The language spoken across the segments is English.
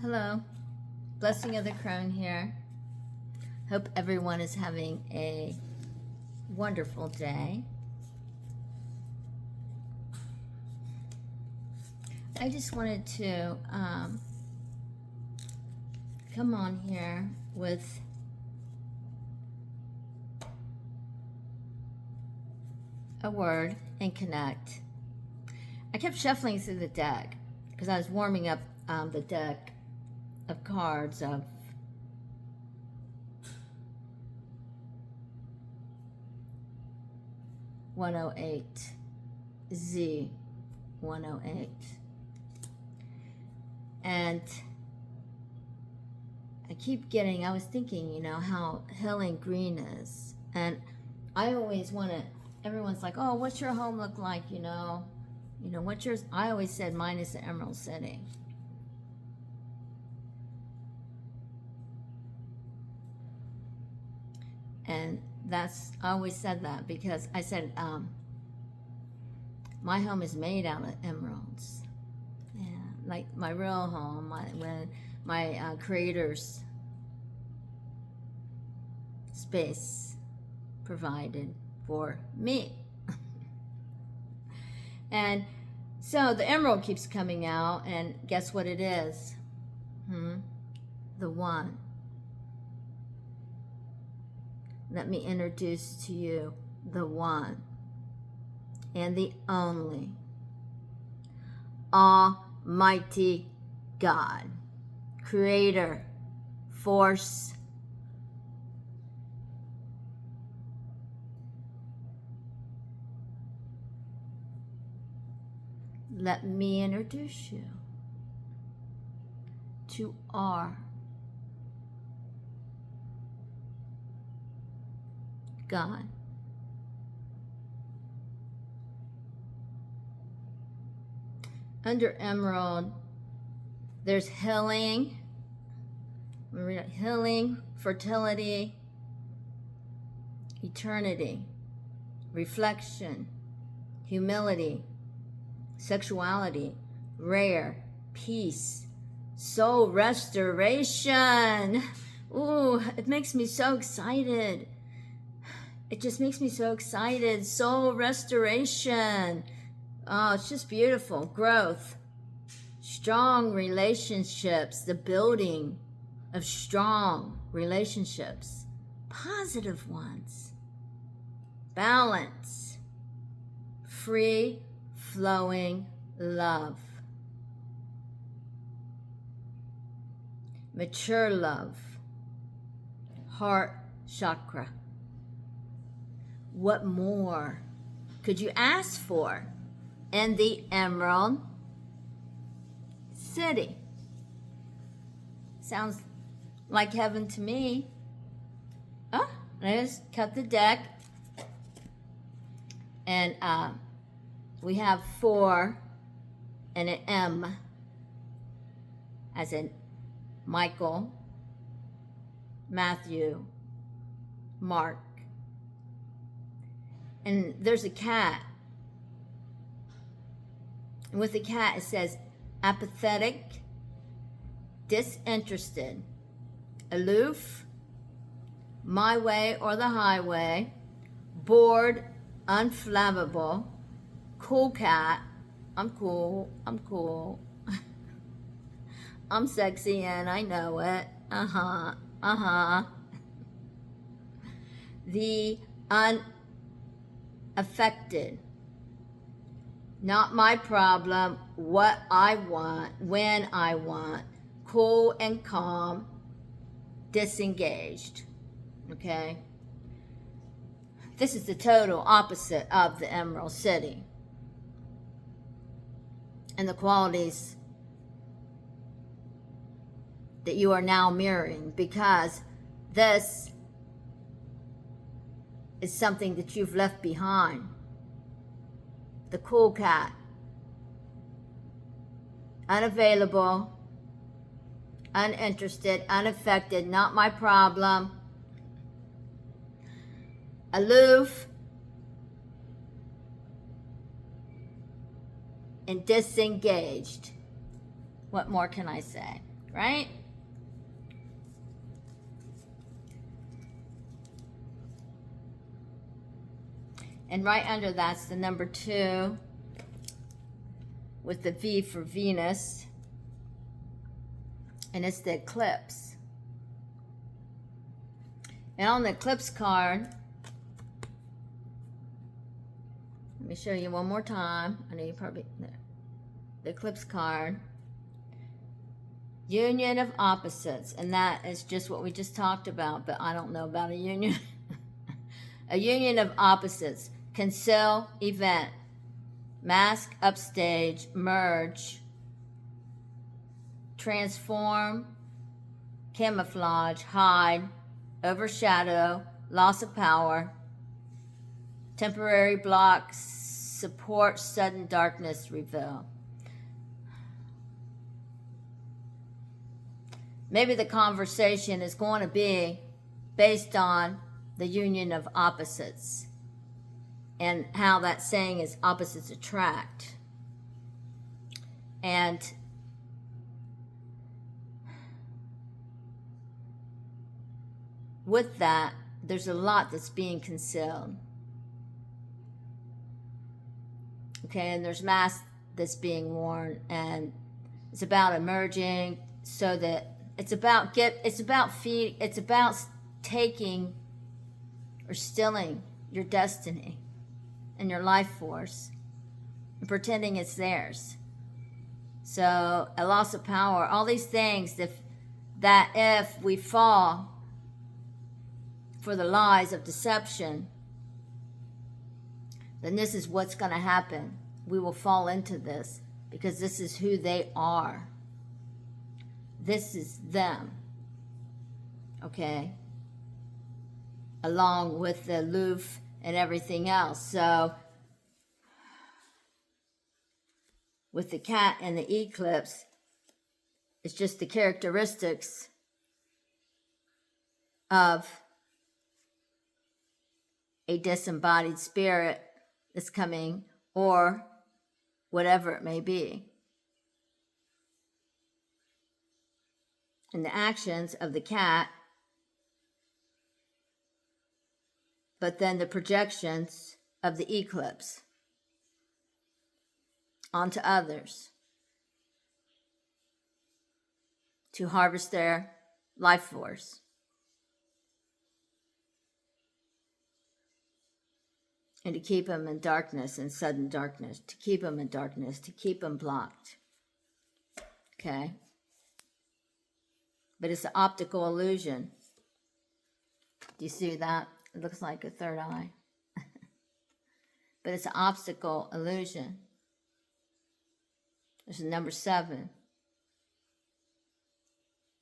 Hello, Blessing of the Crone here. Hope everyone is having a wonderful day. I just wanted to come on here with a word and connect. I kept shuffling through the deck because I was warming up the deck of cards of Z 108, and I was thinking, how healing green is, and I always want to, everyone's like, oh, what's your home look like, what's yours? I always said mine is the Emerald City. And I always said that because I said, my home is made out of emeralds. Yeah, like my real home, when my creator's space provided for me. And so the emerald keeps coming out, and guess what it is? The one. Let me introduce to you the one and the only Almighty God, Creator, Force, let me introduce you to our God. Under Emerald, there's healing, fertility, eternity, reflection, humility, sexuality, rare, peace, soul restoration. Ooh, it makes me so excited. It just makes me so excited. Soul restoration. Oh, it's just beautiful. Growth. Strong relationships. The building of strong relationships. Positive ones. Balance. Free flowing love. Mature love. Heart chakra. What more could you ask for in the Emerald City? Sounds like heaven to me. Oh, I just cut the deck. And we have 4 and an M, as in Michael, Matthew, Mark. And there's a cat. And with the cat, it says apathetic, disinterested, aloof, my way or the highway, bored, unflammable, cool cat, I'm cool, I'm sexy and I know it, The unaffected, not my problem, what I want, when I want, cool and calm, disengaged, okay? This is the total opposite of the Emerald City. And the qualities that you are now mirroring, because this is something that you've left behind. The cool cat. Unavailable, uninterested, unaffected, not my problem. Aloof, and disengaged. What more can I say? right? And right under that's the number 2 with the V for Venus. And it's the eclipse. And on the eclipse card, let me show you one more time. I know you probably, the eclipse card. Union of opposites. And that is just what we just talked about, but I don't know about a union. A union of opposites. Conceal, event. Mask, upstage, merge. Transform, camouflage, hide, overshadow, loss of power, temporary block, support, sudden darkness, reveal. Maybe the conversation is going to be based on the union of opposites and how that saying is opposites attract. And with that, there's a lot that's being concealed. Okay, and there's masks that's being worn, and it's about emerging so that it's about taking or stilling your destiny and your life force and pretending it's theirs. So a loss of power, all these things that if we fall for the lies of deception, then this is what's going to happen. We will fall into this because this is who they are. This is them. Okay? Along with the Louvre and everything else. So, with the cat and the eclipse, it's just the characteristics of a disembodied spirit that's coming, or whatever it may be. And the actions of the cat, but then the projections of the eclipse onto others to harvest their life force. And to keep them in darkness and sudden darkness, to keep them in darkness, to keep them blocked. Okay? But it's an optical illusion. Do you see that? It looks like a third eye. But it's an optical illusion. There's a number 7.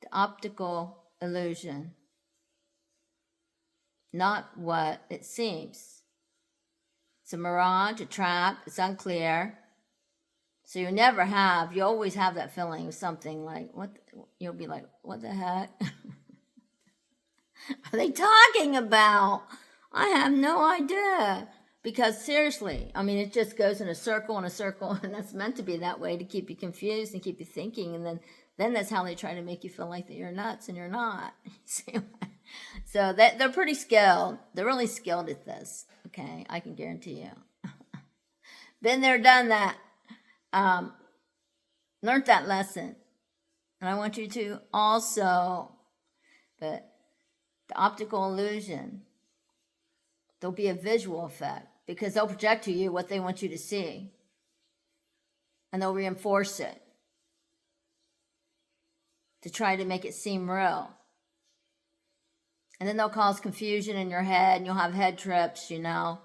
The optical illusion. Not what it seems. It's a mirage, a trap, it's unclear. So you always have that feeling of something like, you'll be like, what the heck are they talking about? I have no idea. Because seriously, I mean, it just goes in a circle, and that's meant to be that way to keep you confused and keep you thinking. And then that's how they try to make you feel like that you're nuts and you're not. So they're pretty skilled. They're really skilled at this. Okay, I can guarantee you. Been there, done that. Learned that lesson. And I want you to also, but the optical illusion, there'll be a visual effect because they'll project to you what they want you to see. And they'll reinforce it to try to make it seem real. And then they'll cause confusion in your head, and you'll have head trips, And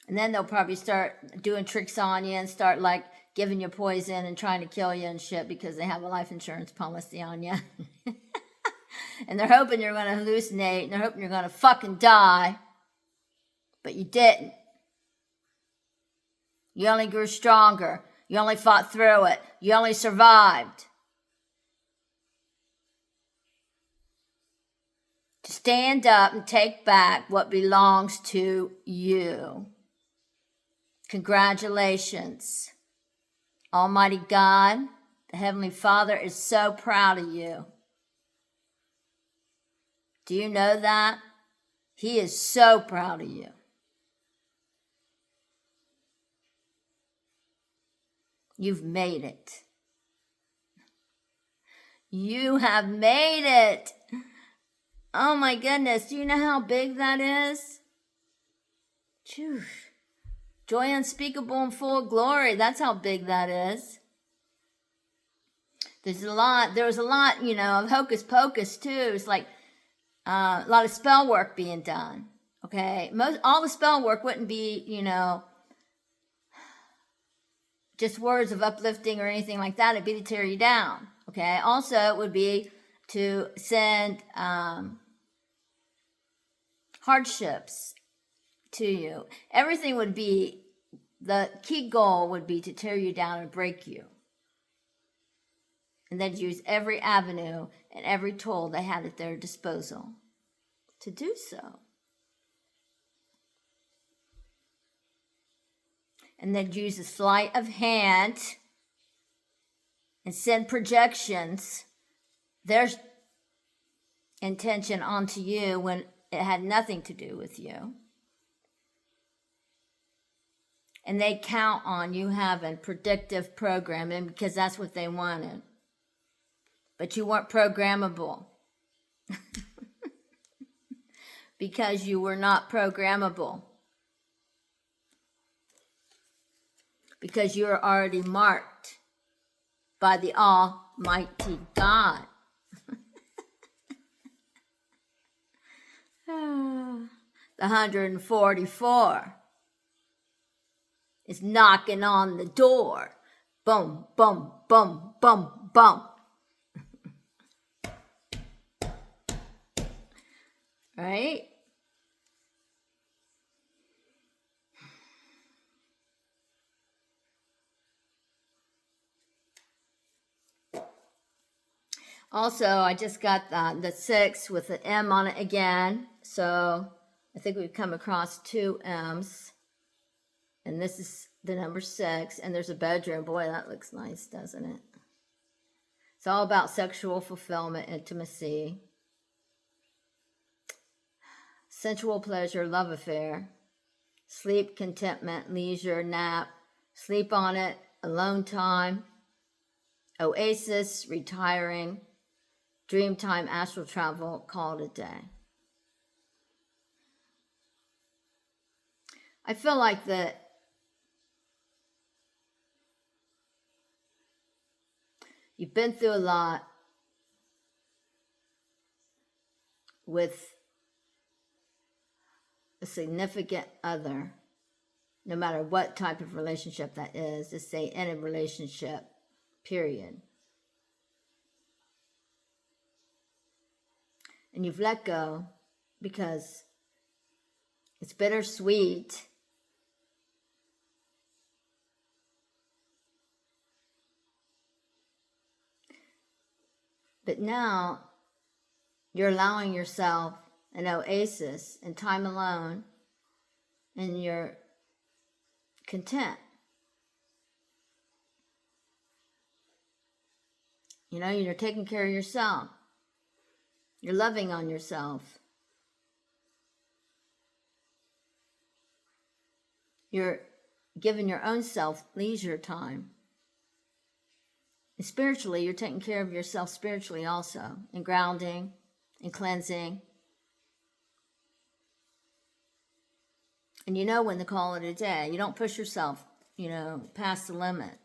then they'll probably start doing tricks on you and start like giving you poison and trying to kill you and shit because they have a life insurance policy on you. And they're hoping you're going to hallucinate, and they're hoping you're going to fucking die. But you didn't. You only grew stronger. You only fought through it. You only survived. To stand up and take back what belongs to you. Congratulations. Almighty God, The Heavenly Father is so proud of you. Do you know that? He is so proud of you. You've made it. You have made it. Oh my goodness. Do you know how big that is? Phew. Joy unspeakable and full of glory. That's how big that is. There was a lot, of hocus pocus too. It's like a lot of spell work being done. Okay. All the spell work wouldn't be, just words of uplifting or anything like that. It'd be to tear you down. Okay. Also, it would be to send hardships to you. Everything would be, the key goal would be to tear you down and break you. And they'd use every avenue and every tool they had at their disposal to do so. And they'd use a sleight of hand and send projections, their intention onto you when it had nothing to do with you. And they count on you having predictive programming because that's what they wanted. But you weren't programmable. Because you were not programmable. Because you are already marked by the Almighty God. The 144 is knocking on the door. Boom, boom, boom, boom, boom. Right? Also, I just got the 6 with an M on it again. So I think we've come across 2 M's. And this is the number 6. And there's a bedroom. Boy, that looks nice, doesn't it? It's all about sexual fulfillment, intimacy, sensual pleasure, love affair, sleep, contentment, leisure, nap, sleep on it, alone time, oasis, retiring, dream time, astral travel, call it a day. I feel like that you've been through a lot with a significant other, no matter what type of relationship that is, just say in a relationship, period. And you've let go because it's bittersweet. But now you're allowing yourself an oasis and time alone, and you're content. You're taking care of yourself. You're loving on yourself. You're giving your own self leisure time. And spiritually, you're taking care of yourself spiritually also, and grounding and cleansing. And you know when to call it a day. You don't push yourself, past the limit.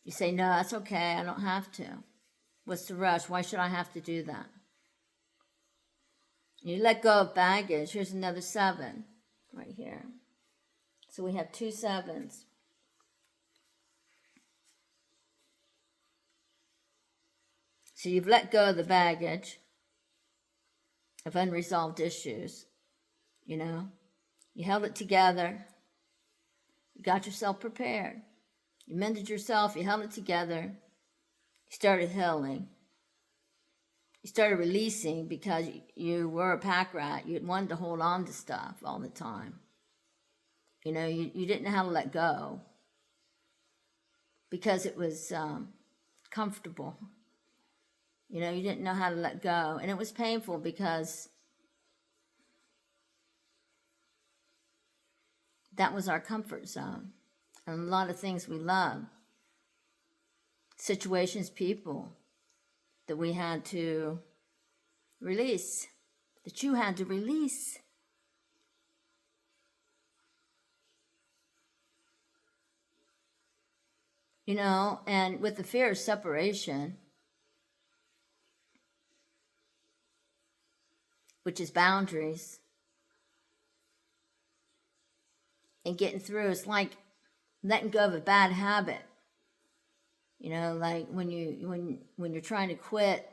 You say, no, that's okay. I don't have to. What's the rush? Why should I have to do that? You let go of baggage. Here's another 7 right here. So we have 2 7s. So you've let go of the baggage of unresolved issues, You held it together. You got yourself prepared. You mended yourself. You held it together. You started healing. You started releasing because you were a pack rat. You wanted to hold on to stuff all the time. You didn't know how to let go because it was comfortable. You know, you didn't know how to let go. And it was painful because that was our comfort zone. And a lot of things we love. Situations, people that we had to release, that you had to release. You know, and with the fear of separation, which is boundaries, and getting through, it's like letting go of a bad habit. You know, like when you're trying to quit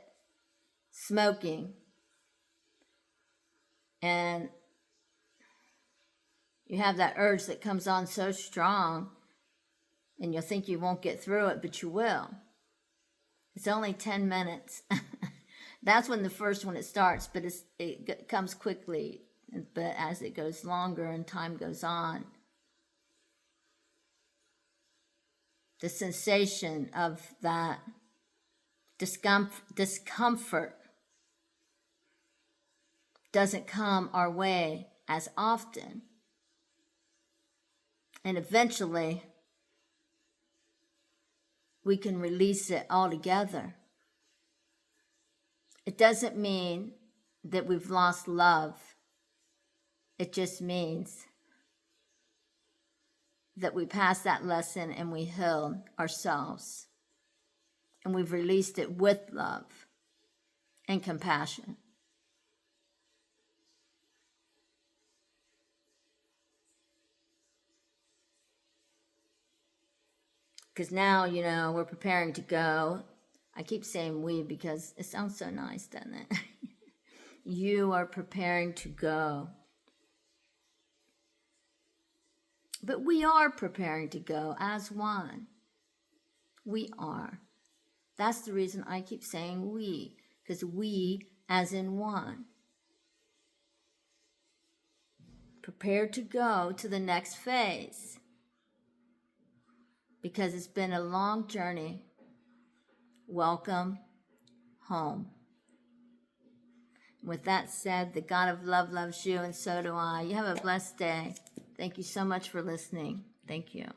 smoking, and you have that urge that comes on so strong, and you'll think you won't get through it, but you will. It's only 10 minutes. That's when the first one it starts, but it comes quickly. But as it goes longer and time goes on, the sensation of that discomfort doesn't come our way as often. And eventually, we can release it altogether. It doesn't mean that we've lost love. It just means that we passed that lesson and we healed ourselves. And we've released it with love and compassion. Because now, you know, we're preparing to go. I keep saying we because it sounds so nice, doesn't it? You are preparing to go. But we are preparing to go as one. We are. That's the reason I keep saying we, because we as in one. Prepare to go to the next phase. Because it's been a long journey. Welcome home. With that said, the God of love loves you, and so do I. You have a blessed day. Thank you so much for listening. Thank you.